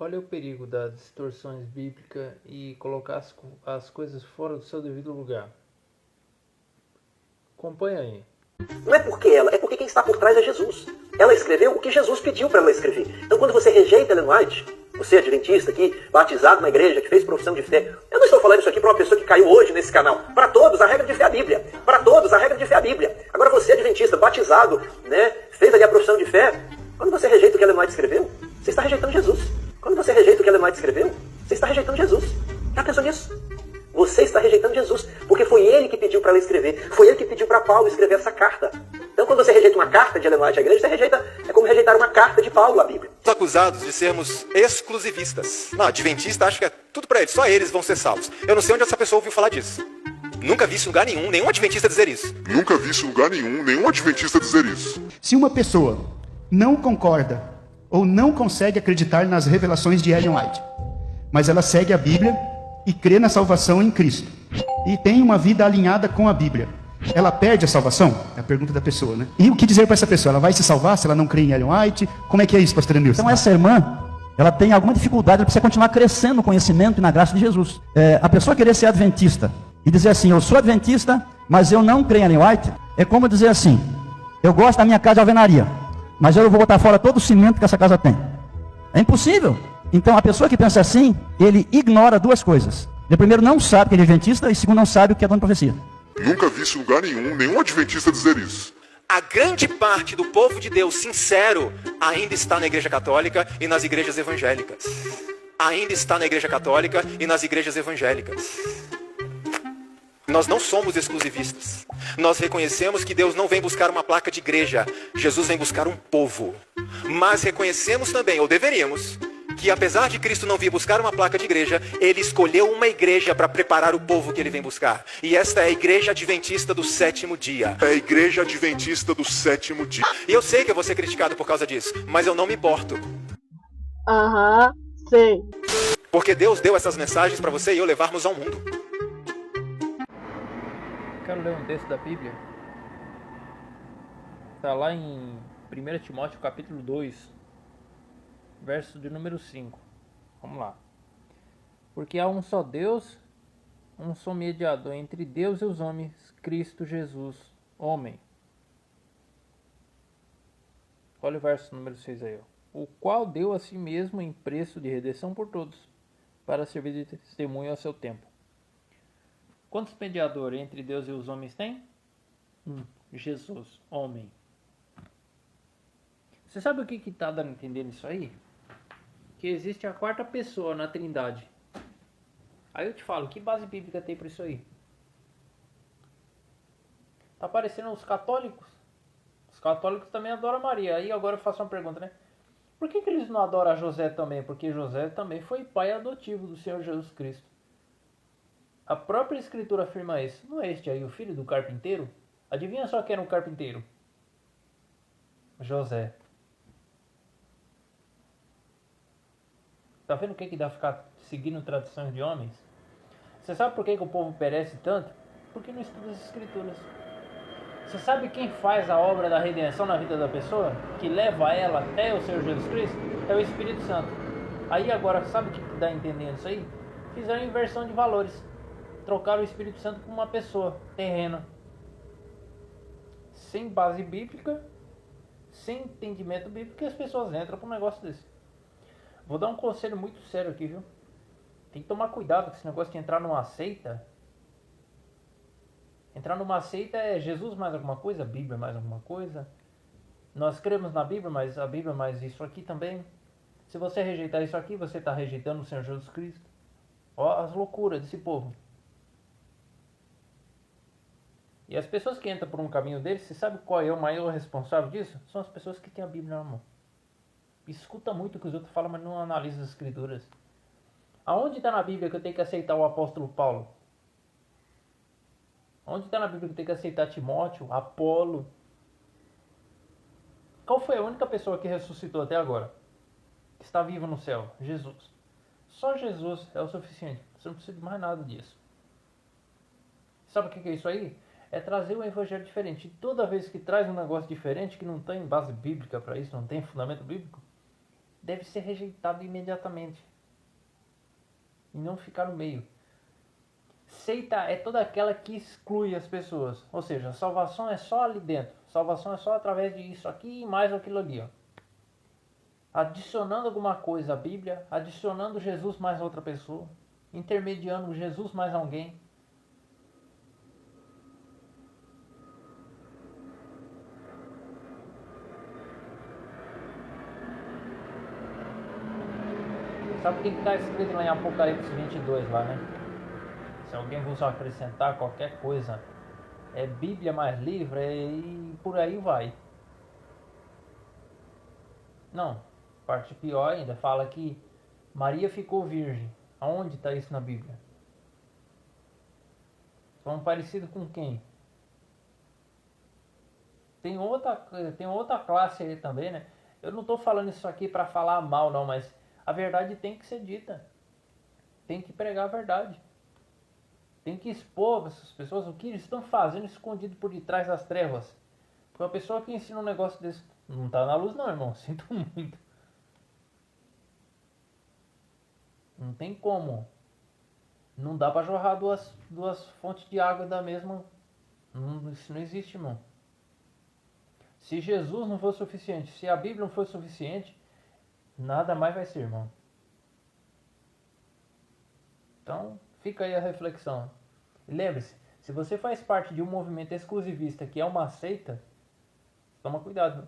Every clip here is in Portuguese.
Olha o perigo das distorções bíblicas e colocar as coisas fora do seu devido lugar. Acompanha aí. Não é porque ela, é porque quem está por trás é Jesus. Ela escreveu o que Jesus pediu para ela escrever. Então quando você rejeita Ellen White, você adventista aqui, batizado na igreja, que fez profissão de fé, eu não estou falando isso aqui para uma pessoa que caiu hoje nesse canal. Para todos, a regra de fé é a Bíblia. Para todos, a regra de fé é a Bíblia. Agora você adventista, batizado, né, fez ali a profissão de fé, quando você rejeita o que Ellen White escreveu, você está rejeitando Jesus. Quando você rejeita o que Ellen White escreveu, você está rejeitando Jesus. Já pensou nisso? Você está rejeitando Jesus, porque foi ele que pediu para ela escrever, foi ele que pediu para Paulo escrever essa carta. Então quando você rejeita uma carta de Ellen White à igreja, você rejeita, é como rejeitar uma carta de Paulo à Bíblia. Somos acusados de sermos exclusivistas. Não, adventista acha que é tudo para eles, só eles vão ser salvos. Eu não sei onde essa pessoa ouviu falar disso. Nunca vi isso em lugar nenhum, nenhum adventista dizer isso. Nunca vi isso em lugar nenhum, nenhum adventista dizer isso. Se uma pessoa não concorda ou não consegue acreditar nas revelações de Ellen White, mas ela segue a Bíblia e crê na salvação em Cristo, e tem uma vida alinhada com a Bíblia, ela perde a salvação? É a pergunta da pessoa, né? E o que dizer para essa pessoa? Ela vai se salvar se ela não crê em Ellen White? Como é que é isso, pastor Emilson? Então essa irmã, ela tem alguma dificuldade, ela precisa continuar crescendo no conhecimento e na graça de Jesus. A pessoa querer ser adventista e dizer assim, eu sou adventista, mas eu não creio em Ellen White, é como dizer assim, eu gosto da minha casa de alvenaria, mas eu vou botar fora todo o cimento que essa casa tem. É impossível. Então a pessoa que pensa assim, ele ignora duas coisas. Ele primeiro não sabe que ele é adventista e segundo não sabe o que é dono de profecia. Nunca vi isso em lugar nenhum, nenhum adventista dizer isso. A grande parte do povo de Deus sincero ainda está na igreja católica e nas igrejas evangélicas. Ainda está na igreja católica e nas igrejas evangélicas. Nós não somos exclusivistas. Nós reconhecemos que Deus não vem buscar uma placa de igreja. Jesus vem buscar um povo. Mas reconhecemos também, ou deveríamos, que apesar de Cristo não vir buscar uma placa de igreja, ele escolheu uma igreja para preparar o povo que ele vem buscar. E esta é a igreja adventista do sétimo dia. É a igreja adventista do sétimo dia. E eu sei que eu vou ser criticado por causa disso, mas eu não me importo. Sei. Porque Deus deu essas mensagens para você e eu levarmos ao mundo. Quero ler um texto da Bíblia. Está lá em 1 Timóteo capítulo 2, verso de número 5. Vamos lá. Porque há um só Deus, um só mediador entre Deus e os homens, Cristo Jesus, homem. Olha o verso número 6 aí. Ó. O qual deu a si mesmo em preço de redenção por todos, para servir de testemunho ao seu tempo. Quantos mediadores entre Deus e os homens tem? Jesus, homem. Você sabe o que está dando a entender nisso aí? Que existe a quarta pessoa na Trindade. Aí eu te falo, que base bíblica tem para isso aí? Tá parecendo os católicos. Os católicos também adoram Maria. Aí agora eu faço uma pergunta, né? Por que eles não adoram José também? Porque José também foi pai adotivo do Senhor Jesus Cristo. A própria escritura afirma isso. Não é este aí o filho do carpinteiro? Adivinha só quem era o carpinteiro? José. Tá vendo o que dá ficar seguindo tradições de homens? Você sabe por que o povo perece tanto? Porque não estuda as escrituras. Você sabe quem faz a obra da redenção na vida da pessoa? Que leva ela até o Senhor Jesus Cristo? É o Espírito Santo. Aí agora, sabe o que dá entendendo isso aí? Fizeram inversão de valores. Trocaram o Espírito Santo por uma pessoa terrena. Sem base bíblica, sem entendimento bíblico, as pessoas entram para um negócio desse. Vou dar um conselho muito sério aqui, viu? Tem que tomar cuidado com esse negócio de entrar numa seita. Entrar numa seita é Jesus mais alguma coisa, Bíblia mais alguma coisa. Nós cremos na Bíblia, mas a Bíblia mais isso aqui também. Se você rejeitar isso aqui, você está rejeitando o Senhor Jesus Cristo. Ó as loucuras desse povo. E as pessoas que entram por um caminho deles, você sabe qual é o maior responsável disso? São as pessoas que têm a Bíblia na mão. Escuta muito o que os outros falam, mas não analisa as escrituras. Aonde está na Bíblia que eu tenho que aceitar o apóstolo Paulo? Onde está na Bíblia que eu tenho que aceitar Timóteo, Apolo? Qual foi a única pessoa que ressuscitou até agora? Que está viva no céu? Jesus. Só Jesus é o suficiente. Você não precisa de mais nada disso. Sabe o que é isso aí? É trazer um evangelho diferente. E toda vez que traz um negócio diferente, que não tem base bíblica para isso, não tem fundamento bíblico, deve ser rejeitado imediatamente. E não ficar no meio. Seita é toda aquela que exclui as pessoas. Ou seja, a salvação é só ali dentro. Salvação é só através disso aqui e mais aquilo ali. Ó. Adicionando alguma coisa à Bíblia, adicionando Jesus mais outra pessoa, intermediando Jesus mais alguém. Sabe o que está escrito lá em Apocalipse 22 lá, né? Se alguém vos acrescentar qualquer coisa, é Bíblia mais livre e por aí vai. Não, parte pior ainda, fala que Maria ficou virgem. Aonde está isso na Bíblia? São parecido com quem? Tem outra classe aí também, né? Eu não estou falando isso aqui para falar mal não, mas a verdade tem que ser dita. Tem que pregar a verdade. Tem que expor essas pessoas o que eles estão fazendo escondido por detrás das trevas. Porque a pessoa que ensina um negócio desse não está na luz não, irmão. Sinto muito. Não tem como. Não dá para jorrar duas fontes de água da mesma. Isso não existe, irmão. Se Jesus não for suficiente, se a Bíblia não for suficiente, nada mais vai ser, irmão. Então, fica aí a reflexão. E lembre-se, se você faz parte de um movimento exclusivista que é uma seita, toma cuidado.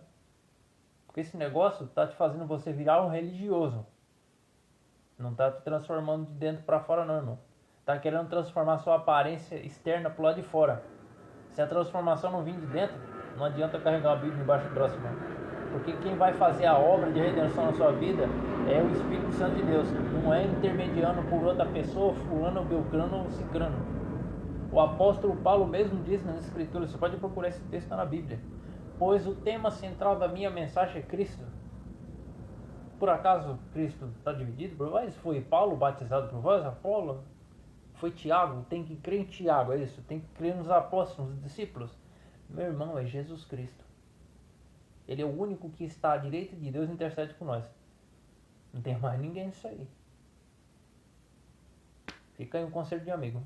Porque esse negócio está te fazendo você virar um religioso. Não está te transformando de dentro para fora não, irmão. Está querendo transformar sua aparência externa pro lado de fora. Se a transformação não vir de dentro, não adianta carregar uma Bíblia embaixo do braço, não. Porque quem vai fazer a obra de redenção na sua vida é o Espírito Santo de Deus. Não é intermediando por outra pessoa, fulano, beltrano ou cicrano. O apóstolo Paulo mesmo diz nas Escrituras, você pode procurar esse texto na Bíblia. Pois o tema central da minha mensagem é Cristo. Por acaso Cristo está dividido por vós? Foi Paulo batizado por vós? Apolo? Foi Tiago? Tem que crer em Tiago, é isso? Tem que crer nos apóstolos, nos discípulos. Meu irmão, é Jesus Cristo. Ele é o único que está à direita de Deus e intercede por nós. Não tem mais ninguém nisso aí. Fica aí um conselho de amigo.